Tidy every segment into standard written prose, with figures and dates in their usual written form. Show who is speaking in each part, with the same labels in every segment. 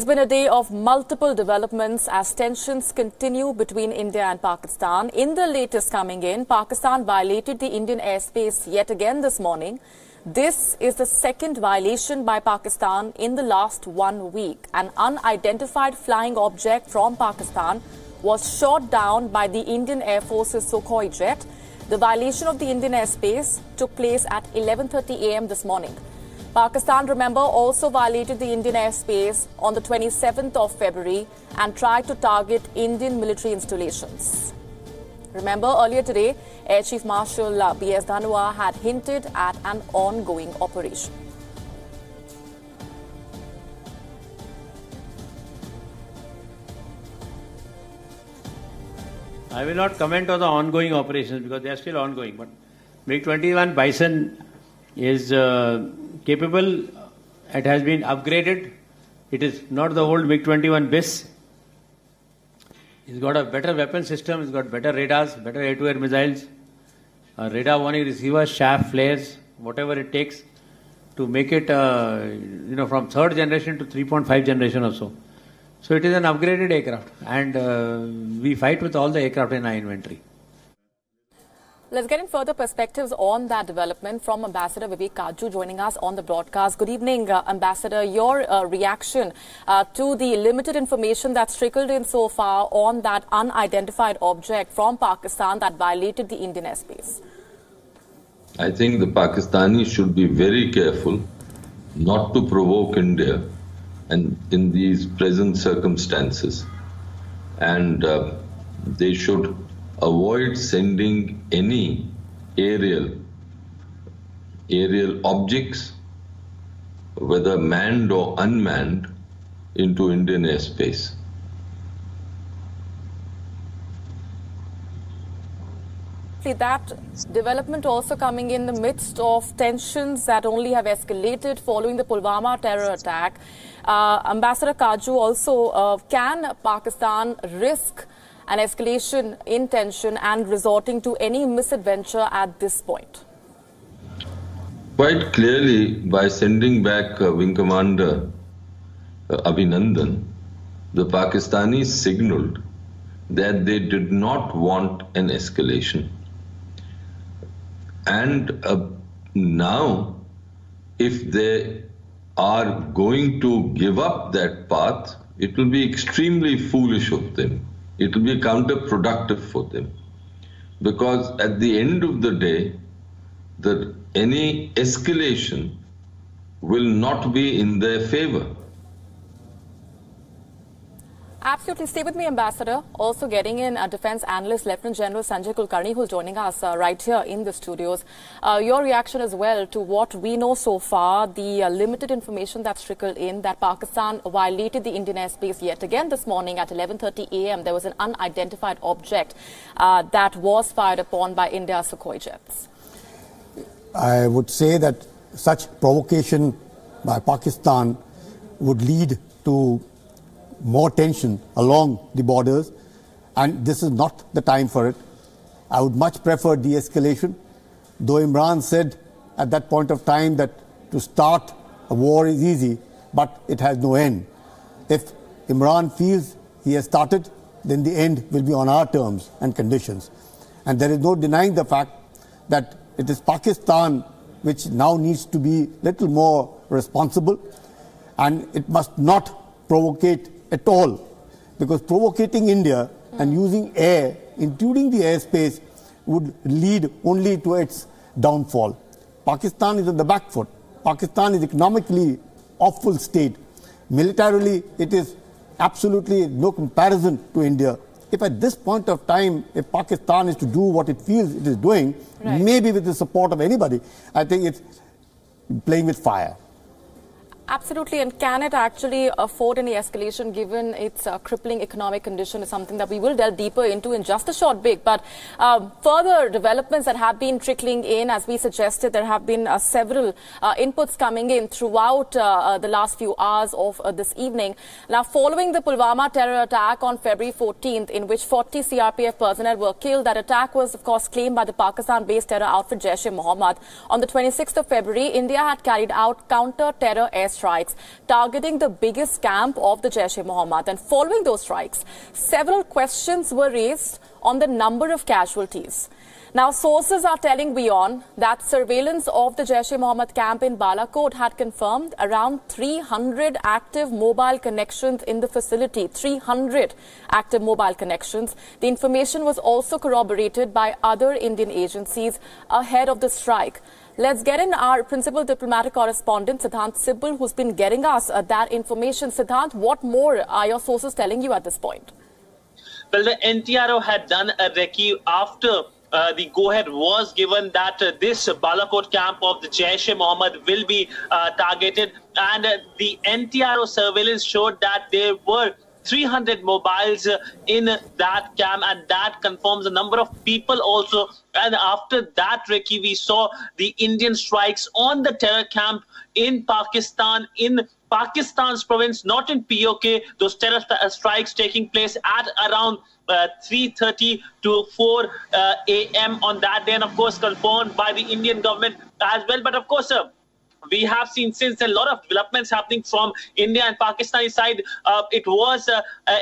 Speaker 1: It's been a day of multiple developments as tensions continue between India and Pakistan. In the latest coming in, Pakistan violated the Indian airspace yet again this morning. This is the second violation by Pakistan in the last 1 week. An unidentified flying object from Pakistan was shot down by the Indian Air Force's Sukhoi jet. The violation of the Indian airspace took place at 11:30 a.m. this morning. Pakistan, remember, also violated the Indian airspace on the 27th of February and tried to target Indian military installations. Remember, earlier today, Air Chief Marshal B.S. Dhanua had hinted at an ongoing operation.
Speaker 2: I will not comment on the ongoing operations because they are still ongoing. But MiG-21 Bison is capable. It has been upgraded. It is not the old MiG-21 BIS. It's got a better weapon system. It's got better radars, better air-to-air missiles, radar warning receivers, shaft flares, whatever it takes to make it, from third generation to 3.5 generation or so. So it is an upgraded aircraft, and we fight with all the aircraft in our inventory.
Speaker 1: Let's get in further perspectives on that development from Ambassador Vivek Kaju joining us on the broadcast. Good evening, Ambassador. Your reaction to the limited information that's trickled in so far on that unidentified object from Pakistan that violated the Indian airspace.
Speaker 3: I think the Pakistanis should be very careful not to provoke India and in these present circumstances. And they should avoid sending any aerial objects, whether manned or unmanned, into Indian airspace.
Speaker 1: That development also coming in the midst of tensions that only have escalated following the Pulwama terror attack. Ambassador Kaju, also, can Pakistan risk an escalation in tension and resorting to any misadventure at this point?
Speaker 3: Quite clearly, by sending back Wing Commander Abhinandan, the Pakistanis signaled that they did not want an escalation. And now, if they are going to give up that path, it will be extremely foolish of them. It will be counterproductive for them. Because at the end of the day, any escalation will not be in their favor.
Speaker 1: Absolutely. Stay with me, Ambassador. Also getting in Defence Analyst Lieutenant General Sanjay Kulkarni, who's joining us right here in the studios. Your reaction as well to what we know so far, the limited information that's trickled in that Pakistan violated the Indian airspace yet again this morning at 11:30 a.m. There was an unidentified object that was fired upon by India's Sukhoi jets.
Speaker 4: I would say that such provocation by Pakistan would lead to more tension along the borders, and this is not the time for it. I would much prefer de-escalation, though Imran said at that point of time that to start a war is easy, but it has no end. If Imran feels he has started, then the end will be on our terms and conditions. And there is no denying the fact that it is Pakistan which now needs to be little more responsible, and it must not provocate at all, because provocating India and using air, including the airspace, would lead only to its downfall. Pakistan is on the back foot. Pakistan is economically awful state. Militarily, it is absolutely no comparison to India. If at this point of time, if Pakistan is to do what it feels it is doing, right, maybe with the support of anybody, I think it's playing with fire.
Speaker 1: Absolutely. And can it actually afford any escalation given its crippling economic condition is something that we will delve deeper into in just a short bit. But further developments that have been trickling in, as we suggested, there have been several inputs coming in throughout the last few hours of this evening. Now, following the Pulwama terror attack on February 14th, in which 40 CRPF personnel were killed, that attack was, of course, claimed by the Pakistan-based terror outfit Jaish-e-Mohammed. On the 26th of February, India had carried out counter-terror airstrikes strikes targeting the biggest camp of the Jaish-e-Mohammed. And following those strikes, several questions were raised on the number of casualties. Now, sources are telling WION that surveillance of the Jaish-e-Mohammed camp in Balakot had confirmed around 300 active mobile connections in the facility. 300 active mobile connections. The information was also corroborated by other Indian agencies ahead of the strike. Let's get in our principal diplomatic correspondent, Sidhhant Sibbal, who's been getting us that information. Sidhhant, what more are your sources telling you at this point?
Speaker 5: Well, the NTRO had done a recce after the go-ahead was given that this Balakot camp of the Jaish-e-Mohammed will be targeted, and the NTRO surveillance showed that there were 300 mobiles in that camp, and that confirms the number of people also. And after that recce, we saw the Indian strikes on the terror camp in Pakistan, in Pakistan's province, not in POK. Those terror strikes taking place at around 3:30 to 4 a.m. on that day, and of course confirmed by the Indian government as well. But of course, we have seen since a lot of developments happening from India and Pakistani side. It was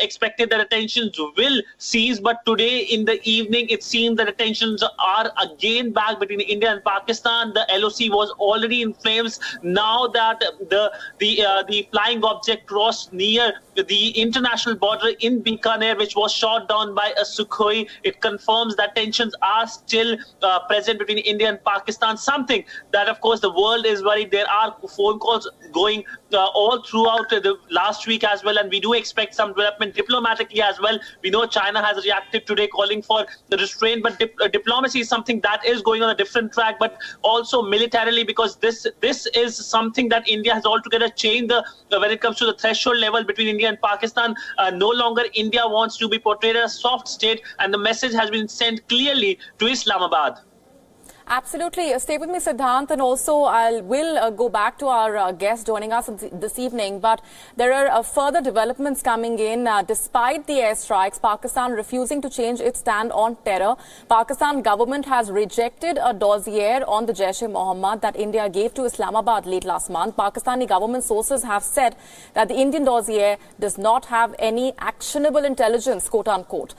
Speaker 5: expected that tensions will cease, but today in the evening it seems that the tensions are again back between India and Pakistan. The LOC was already in flames. Now that the flying object crossed near the international border in Bikaner, which was shot down by a Sukhoi, it confirms that tensions are still present between India and Pakistan. Something that, of course, the world is worried. There are phone calls going all throughout the last week as well, and we do expect some development diplomatically as well. We know China has reacted today calling for the restraint, but diplomacy is something that is going on a different track, but also militarily, because this is something that India has altogether changed when it comes to the threshold level between India and Pakistan. No longer India wants to be portrayed as a soft state, and the message has been sent clearly to Islamabad.
Speaker 1: Absolutely. Stay with me, Sidhhant, and also I will go back to our guest joining us this evening. But there are further developments coming in. Despite the airstrikes, Pakistan refusing to change its stand on terror. Pakistan government has rejected a dossier on the Jaish-e-Mohammed that India gave to Islamabad late last month. Pakistani government sources have said that the Indian dossier does not have any actionable intelligence, quote unquote.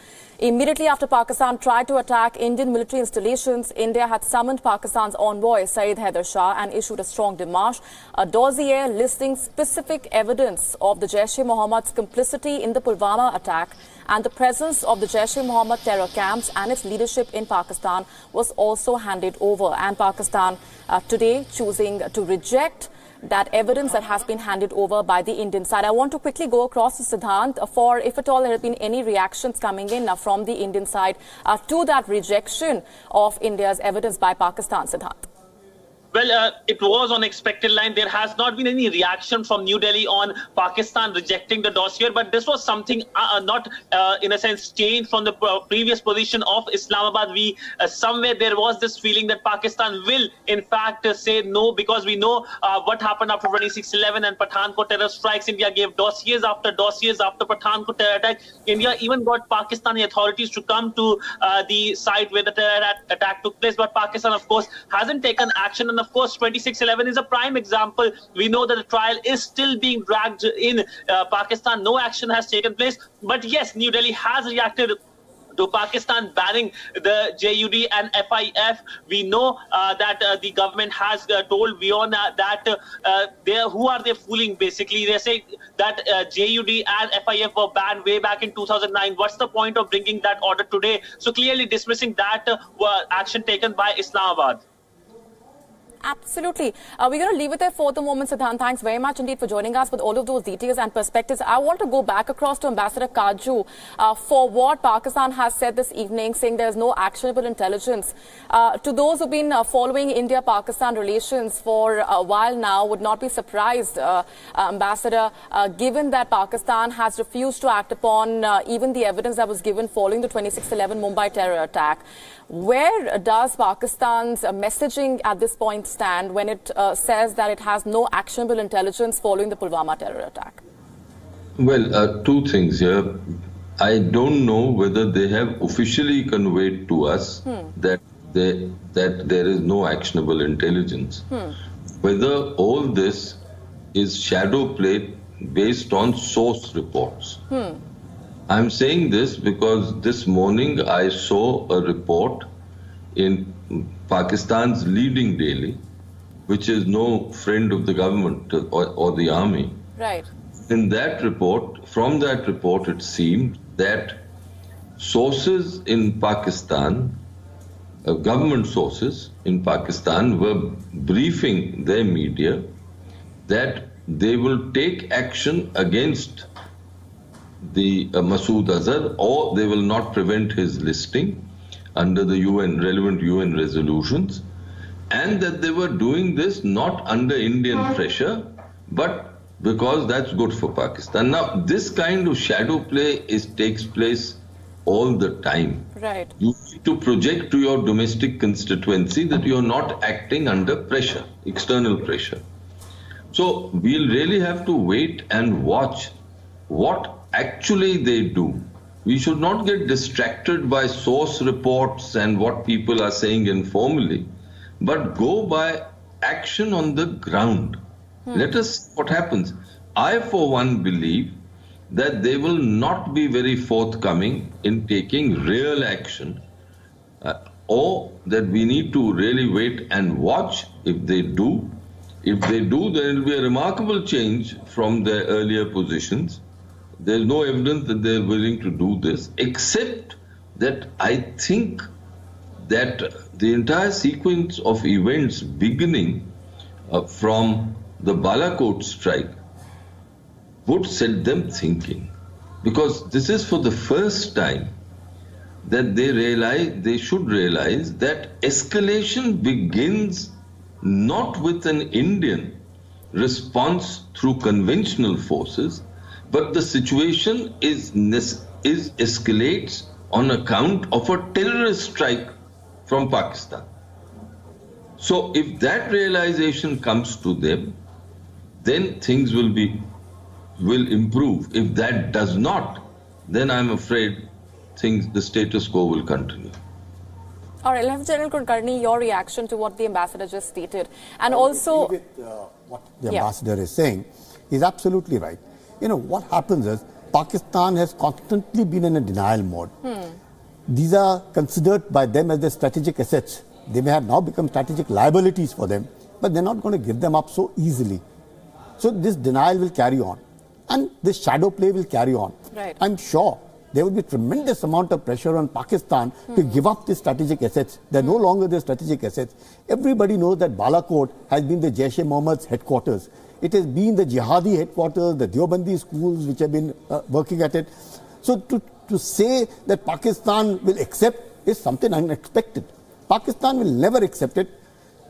Speaker 1: Immediately after Pakistan tried to attack Indian military installations, India had summoned Pakistan's envoy, Syed Haider Shah, and issued a strong démarche, a dossier listing specific evidence of the Jaish-e-Mohammed's complicity in the Pulwama attack, and the presence of the Jaish-e-Mohammed terror camps and its leadership in Pakistan was also handed over. And Pakistan today choosing to reject that evidence that has been handed over by the Indian side. I want to quickly go across to Sidhhant for if at all there have been any reactions coming in from the Indian side to that rejection of India's evidence by Pakistan, Sidhhant.
Speaker 5: Well, it was on expected line. There has not been any reaction from New Delhi on Pakistan rejecting the dossier, but this was something not, in a sense, changed from the previous position of Islamabad. Somewhere there was this feeling that Pakistan will, in fact, say no, because we know what happened after 26/11 and Pathankot terror strikes. India gave dossiers after Pathankot terror attack. India even got Pakistani authorities to come to the site where the terror attack took place, but Pakistan, of course, hasn't taken action. And of course, 26/11 is a prime example. We know that the trial is still being dragged in Pakistan. No action has taken place. But yes, New Delhi has reacted to Pakistan banning the JUD and FIF. We know that the government has told WION that who are they fooling, basically. They say that JUD and FIF were banned way back in 2009. What's the point of bringing that order today? So clearly dismissing that action taken by Islamabad.
Speaker 1: Absolutely. We're going to leave it there for the moment, Sidhhant. Thanks very much indeed for joining us with all of those details and perspectives. I want to go back across to Ambassador Kaju for what Pakistan has said this evening, saying there's no actionable intelligence. To those who've been following India-Pakistan relations for a while now would not be surprised, Ambassador, given that Pakistan has refused to act upon even the evidence that was given following the 26/11 Mumbai terror attack. Where does Pakistan's messaging at this point stand when it says that it has no actionable intelligence following the Pulwama terror attack?
Speaker 3: Well, two things here. I don't know whether they have officially conveyed to us that there is no actionable intelligence. Whether all this is shadow play based on source reports. I'm saying this because this morning I saw a report in Pakistan's leading daily, which is no friend of the government or the army.
Speaker 1: Right.
Speaker 3: In that report, from that report, it seemed that sources in Pakistan, government sources in Pakistan, were briefing their media that they will take action against the Masood Azhar, or they will not prevent his listing under the relevant UN resolutions, and that they were doing this not under Indian pressure, but because that's good for Pakistan. Now, this kind of shadow play takes place all the time.
Speaker 1: Right.
Speaker 3: You need to project to your domestic constituency that you're not acting under pressure, external pressure. So we'll really have to wait and watch what actually they do. We should not get distracted by source reports and what people are saying informally, but go by action on the ground. Let us see what happens. I, for one, believe that they will not be very forthcoming in taking real action, or that we need to really wait and watch if they do. If they do, then it will be a remarkable change from their earlier positions. There is no evidence that they are willing to do this, except that I think that the entire sequence of events beginning from the Balakot strike would set them thinking, because this is for the first time that they should realize that escalation begins not with an Indian response through conventional forces, but the situation escalates on account of a terrorist strike from Pakistan. So if that realization comes to them, then things will improve. If that does not, then I'm afraid the status quo will continue.
Speaker 1: All right, Lieutenant General Kulkarni, your reaction to what the ambassador just stated, and also
Speaker 4: with what the ambassador is saying is absolutely right. You know, what happens is Pakistan has constantly been in a denial mode. These are considered by them as their strategic assets. They may have now become strategic liabilities for them, but they're not going to give them up so easily. So this denial will carry on, and this shadow play will carry on.
Speaker 1: Right.
Speaker 4: I'm sure there will be tremendous amount of pressure on Pakistan to give up these strategic assets. They're no longer their strategic assets. Everybody knows that Balakot has been the Jaish-e-Mohammed's headquarters. It has been the jihadi headquarters, the Deobandi schools which have been working at it. So to say that Pakistan will accept is something unexpected. Pakistan will never accept it,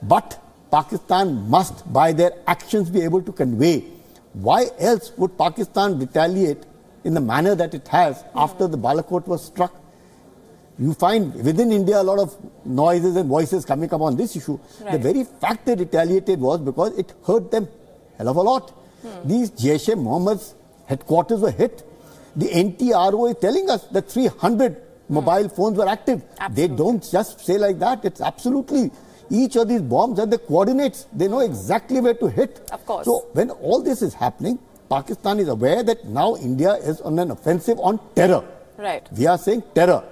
Speaker 4: but Pakistan must, by their actions, be able to convey. Why else would Pakistan retaliate in the manner that it has after the Balakot was struck? You find within India a lot of noises and voices coming up on this issue. Right. The very fact they retaliated was because it hurt them hell of a lot. These Jaish-e-Mohammed's headquarters were hit. The NTRO is telling us that 300 mobile phones were active. Absolutely. They don't just say like that. It's absolutely, each of these bombs have the coordinates. They know exactly where to hit.
Speaker 1: Of course.
Speaker 4: So when all this is happening, Pakistan is aware that now India is on an offensive on terror.
Speaker 1: Right.
Speaker 4: We are saying terror.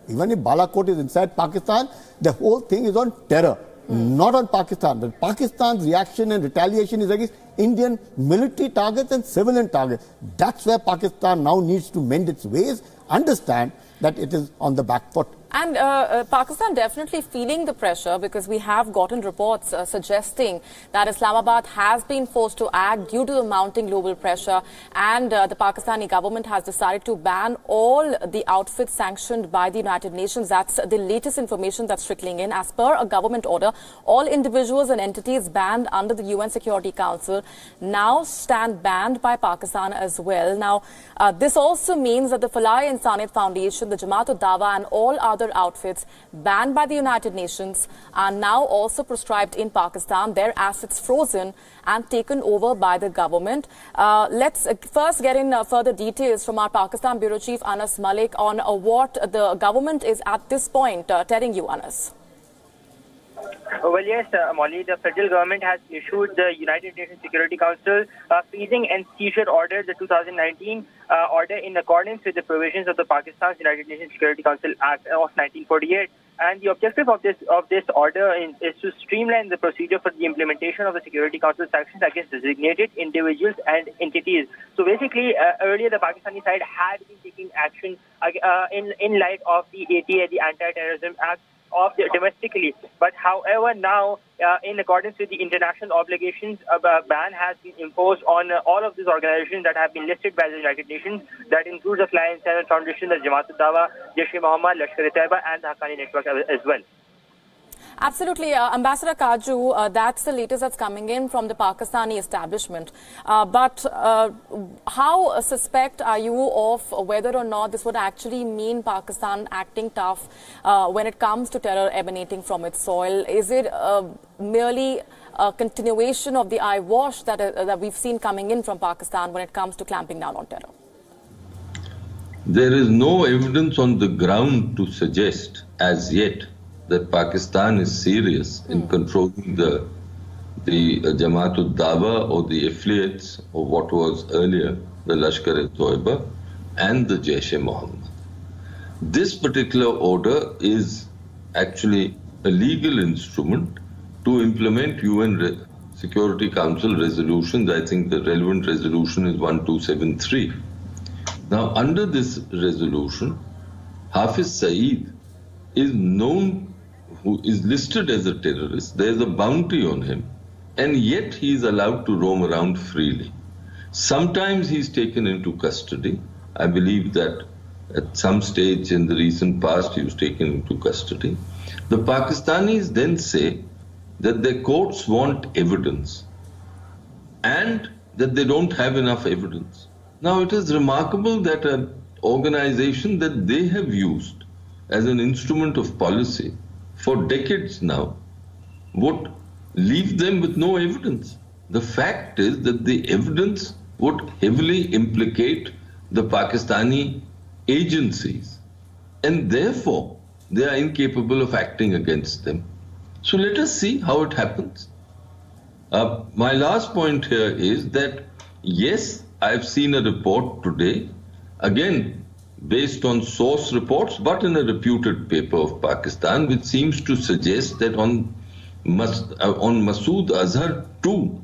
Speaker 4: Even if Balakot is inside Pakistan, the whole thing is on terror, not on Pakistan. But Pakistan's reaction and retaliation is against Indian military targets and civilian targets. That's where Pakistan now needs to mend its ways, understand that it is on the back foot.
Speaker 1: And Pakistan definitely feeling the pressure, because we have gotten reports suggesting that Islamabad has been forced to act due to the mounting global pressure, and the Pakistani government has decided to ban all the outfits sanctioned by the United Nations. That's the latest information that's trickling in. As per a government order, all individuals and entities banned under the UN Security Council now stand banned by Pakistan as well. Now, this also means that the Falah-e-Insaniyat Foundation, the Jamaat-ud-Dawa and all other outfits banned by the United Nations are now also proscribed in Pakistan, their assets frozen and taken over by the government. Let's first get in further details from our Pakistan Bureau Chief Anas Malik on what the government is at this point telling you, Anas.
Speaker 6: Well, yes, Molly, the federal government has issued the United Nations Security Council freezing and seizure order, the 2019 order, in accordance with the provisions of the Pakistan's United Nations Security Council Act of 1948. And the objective of this order is to streamline the procedure for the implementation of the Security Council sanctions against designated individuals and entities. So basically, earlier the Pakistani side had been taking action in light of the ATA, the Anti-Terrorism Act, domestically. But however, now, in accordance with the international obligations, a ban has been imposed on all of these organizations that have been listed by the United Nations. That includes the Fly and Seven Foundation, the Jamaat-ud-Dawa, Jaish-e-Mohammed, Lashkar-e-Taiba, and the Haqqani Network as well.
Speaker 1: Absolutely. Ambassador Kaju, that's the latest that's coming in from the Pakistani establishment. But how suspect are you of whether or not this would actually mean Pakistan acting tough when it comes to terror emanating from its soil? Is it merely a continuation of the eyewash that we've seen coming in from Pakistan when it comes to clamping down on terror?
Speaker 3: There is no evidence on the ground to suggest as yet that Pakistan is serious in controlling the Jamaat-ud-Dawa or the affiliates of what was earlier the Lashkar-e-Taiba and the Jaish-e-Mohammed. This particular order is actually a legal instrument to implement UN Security Council resolutions. I think the relevant resolution is 1273. Now, under this resolution, Hafiz Saeed is known, who is listed as a terrorist. There is a bounty on him, and yet he is allowed to roam around freely. Sometimes he is taken into custody. I believe that at some stage in the recent past he was taken into custody. The Pakistanis then say that their courts want evidence and that they don't have enough evidence. Now, it is remarkable that an organization that they have used as an instrument of policy for decades now would leave them with no evidence. The fact is that the evidence would heavily implicate the Pakistani agencies, and therefore they are incapable of acting against them. So let us see how it happens. My last point here is that, yes, I've seen a report today, again based on source reports, but in a reputed paper of Pakistan, which seems to suggest that on Masood Azhar too,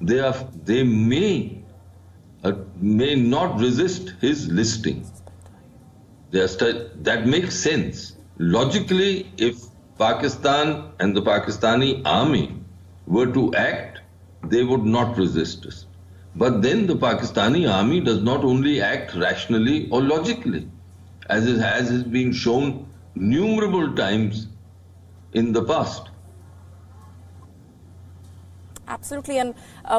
Speaker 3: they may not resist his listing. That makes sense. Logically, if Pakistan and the Pakistani army were to act, they would not resist us. But then the Pakistani army does not only act rationally or logically, as has been shown innumerable times in the past.
Speaker 1: Absolutely, and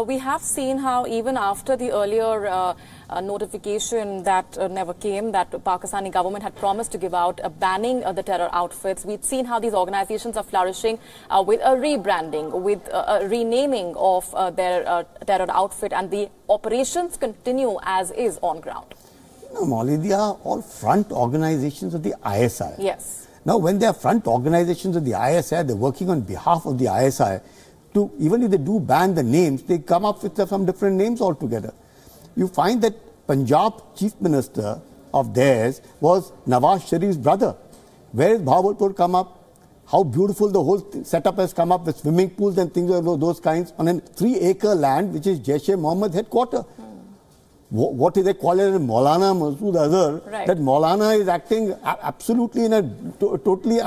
Speaker 1: we have seen how even after the earlier notification that never came, that the Pakistani government had promised to give out banning the terror outfits, we've seen how these organizations are flourishing with a rebranding, with a renaming of their terror outfit, and the operations continue as is on ground.
Speaker 4: No, Molly, they are all front organizations of the ISI.
Speaker 1: Yes.
Speaker 4: Now, when they are front organizations of the ISI, they're working on behalf of the ISI. Even if they do ban the names, they come up with some different names altogether. You find that Punjab chief minister of theirs was Nawaz Sharif's brother. Where is Bahawalpur come up? How beautiful the whole setup has come up with swimming pools and things of those kinds on a 3-acre land, which is Jaish-e-Mohammed headquarters. What do they call it? Maulana Masood Azhar.
Speaker 1: Right.
Speaker 4: That Maulana is acting absolutely in a totally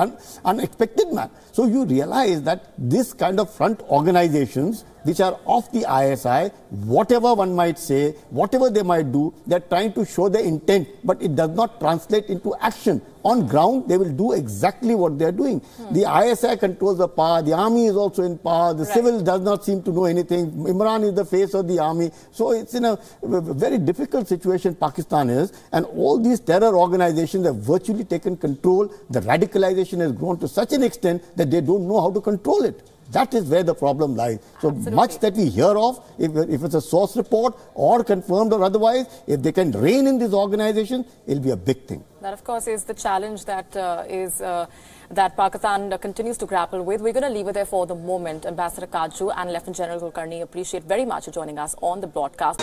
Speaker 4: unexpected manner. So you realize that this kind of front organizations, which are of the ISI, whatever one might say, whatever they might do, they're trying to show their intent, but it does not translate into action. On ground, they will do exactly what they're doing. The ISI controls the power, the army is also in power, the civil does not seem to know anything. Imran is the face of the army. So it's in a very difficult situation Pakistan is, and all these terror organizations have virtually taken control. The radicalization has grown to such an extent that they don't know how to control it. That is where the problem lies. So
Speaker 1: Absolutely.
Speaker 4: much that we hear of, if it's a source report or confirmed or otherwise, if they can rein in these organizations, it'll be a big thing.
Speaker 1: That, of course, is the challenge that that Pakistan continues to grapple with. We're going to leave it there for the moment. Ambassador Kaju and Lieutenant General Kulkarni, appreciate very much for joining us on the broadcast.